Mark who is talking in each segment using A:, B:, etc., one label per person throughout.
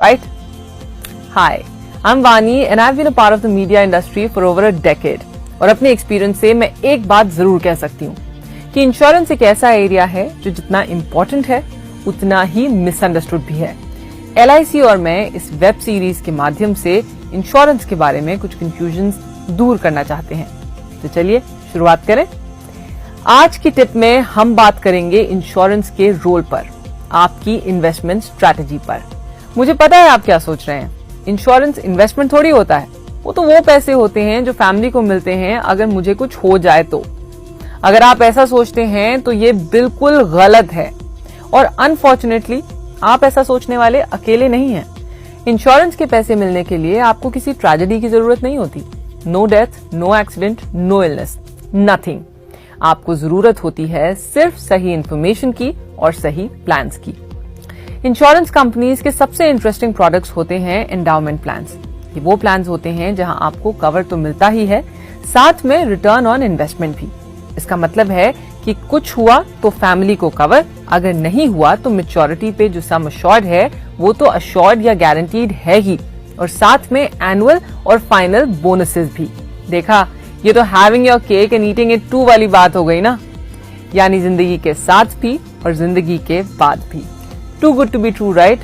A: Right? Hi, I'm Vani and I've been a part of the media industry for over a decade. और अपने experience से मैं एक बात जरूर कह सकती हूँ कि इंश्योरेंस एक ऐसा एरिया है जो जितना इम्पोर्टेंट है उतना ही मिसअंडरस्टूड भी है। LIC और मैं इस वेब सीरीज के माध्यम से इंश्योरेंस के बारे में कुछ कंफ्यूजन्स दूर करना चाहते हैं। तो चलिए शुरुआत करें। आज की टिप में हम बात करेंगे इंश्योरेंस के रोल पर, आपकी इन्वेस्टमेंट स्ट्रैटेजी पर। मुझे पता है आप क्या सोच रहे हैं, इंश्योरेंस इन्वेस्टमेंट थोड़ी होता है, वो तो वो पैसे होते हैं जो फैमिली को मिलते हैं अगर मुझे कुछ हो जाए तो। अगर आप ऐसा सोचते हैं तो ये बिल्कुल गलत है और अनफॉर्चुनेटली आप ऐसा सोचने वाले अकेले नहीं हैं। इंश्योरेंस के पैसे मिलने के लिए आपको किसी ट्रेजेडी की जरूरत नहीं होती। No death, no accident, no illness, nothing. आपको जरूरत होती है सिर्फ सही इंफॉर्मेशन की और सही प्लान्स की। इंश्योरेंस कंपनीज के सबसे इंटरेस्टिंग प्रोडक्ट्स होते हैं एंडाउमेंट प्लान्स। ये वो प्लान्स होते हैं जहां आपको कवर तो मिलता ही है, साथ में रिटर्न ऑन इन्वेस्टमेंट भी। इसका मतलब है कि कुछ हुआ तो फैमिली को कवर, अगर नहीं हुआ तो मैच्योरिटी पे जो सम अश्योर्ड है वो तो अश्योर्ड या गारंटीड है ही, और साथ में एनुअल और फाइनल बोनसेस भी। देखा, ये तो having your cake and eating it too वाली बात हो गई ना, यानी जिंदगी के साथ भी और जिंदगी के बाद भी। Too good to be true, right?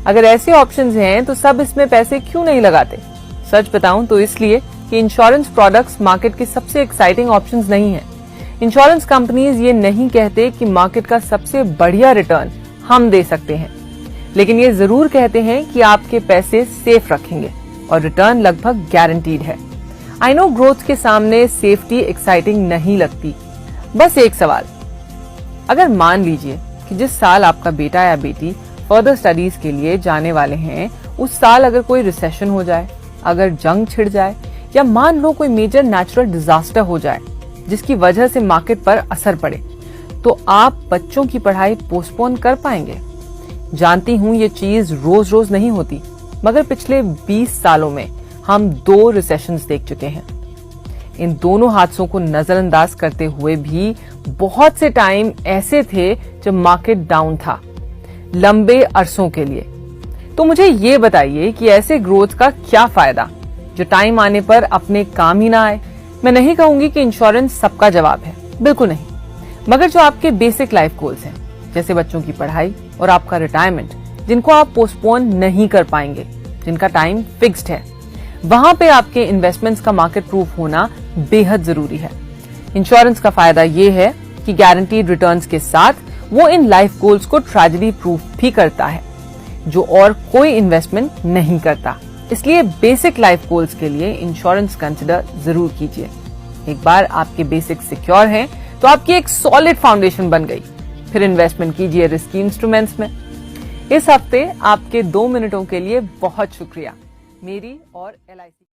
A: अगर ऐसे ऑप्शंस हैं तो सब इसमें पैसे क्यों नहीं लगाते? सच बताऊं तो इसलिए कि इंश्योरेंस प्रोडक्ट्स मार्केट के सबसे एक्साइटिंग ऑप्शंस नहीं है। इंश्योरेंस कंपनीज ये नहीं कहते कि मार्केट का सबसे बढ़िया रिटर्न हम दे सकते हैं, लेकिन ये जरूर कहते हैं कि आपके पैसे सेफ रखेंगे और रिटर्न लगभग गारंटीड है। आई नो ग्रोथ के सामने सेफ्टी एक्साइटिंग नहीं लगती। बस एक सवाल, अगर मान लीजिए कि जिस साल आपका बेटा या बेटी फर्दर स्टडीज के लिए जाने वाले हैं, उस साल अगर कोई रिसेशन हो जाए, अगर जंग छिड़ जाए, या मान लो कोई मेजर नेचुरल डिजास्टर हो जाए जिसकी वजह से मार्केट पर असर पड़े, तो आप बच्चों की पढ़ाई पोस्टपोन कर पाएंगे? जानती हूँ ये चीज रोज रोज नहीं होती, मगर पिछले 20 सालों में हम 2 रिसेशंस देख चुके हैं। इन दोनों हादसों को नजरअंदाज करते हुए भी बहुत से टाइम ऐसे थे जब मार्केट डाउन था, लंबे अरसों के लिए। तो मुझे ये बताइए कि ऐसे ग्रोथ का क्या फायदा जो टाइम आने पर अपने काम ही ना आए? मैं नहीं कहूंगी कि इंश्योरेंस सबका जवाब है, बिल्कुल नहीं, मगर जो आपके बेसिक लाइफ गोल्स हैं, जैसे बच्चों की पढ़ाई और आपका रिटायरमेंट, जिनको आप पोस्टपोन नहीं कर पाएंगे, जिनका टाइम फिक्स्ड है, वहां पे आपके इन्वेस्टमेंट्स का मार्केट प्रूफ होना बेहद जरूरी है। इंश्योरेंस का फायदा ये है कि गारंटीड रिटर्न्स के साथ वो इन लाइफ गोल्स को ट्रेजेडी प्रूफ भी करता है, जो और कोई इन्वेस्टमेंट नहीं करता। इसलिए बेसिक लाइफ गोल्स के लिए इंश्योरेंस कंसिडर जरूर कीजिए। एक बार आपके बेसिक सिक्योर हैं तो आपकी एक सॉलिड फाउंडेशन बन गई। फिर इन्वेस्टमेंट कीजिए रिस्की इंस्ट्रूमेंट्स में। इस हफ्ते आपके 2 मिनटों के लिए बहुत शुक्रिया। मेरी और LIC